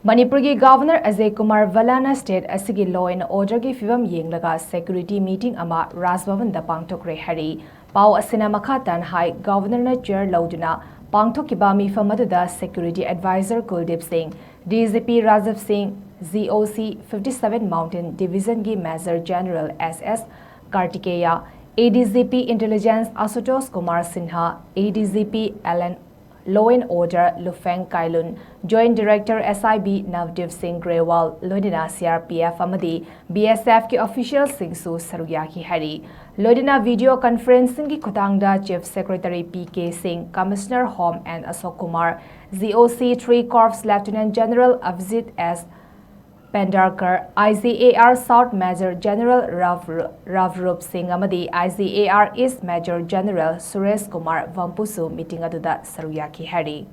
manipur ki governor Ajay Kumar Valana state Ashigi law and order ki Phibam Yenglaga security meeting ama Bhawan da Pangthokkhre hari pau asina makhatan hai governor na chair lauduna Pangthokkiba mifam aduda security advisor Kuldeep Singh DGP Rajiv Singh ZOC 57 Mountain Division ki Major General SS Kartikeya ADGP Intelligence Asutosh Kumar Sinha ADGP Alan Law and Order Lufeng Kailun, Joint Director SIB Navdev Singh Grewal, Lodina CRPF Amadi, BSF ki official Singsu Saruyaki Hari, Lodina video conferencing ki Kutangda Chief Secretary PK Singh, Commissioner Home and Ashok Kumar, ZOC 3 Corps Lieutenant General Avjit S. Pendarkar, ICAR South Major General Ravrup Singh Amadi, ICAR East Major General Suresh Kumar Vampusu meeting aduda Saruyaki Hari.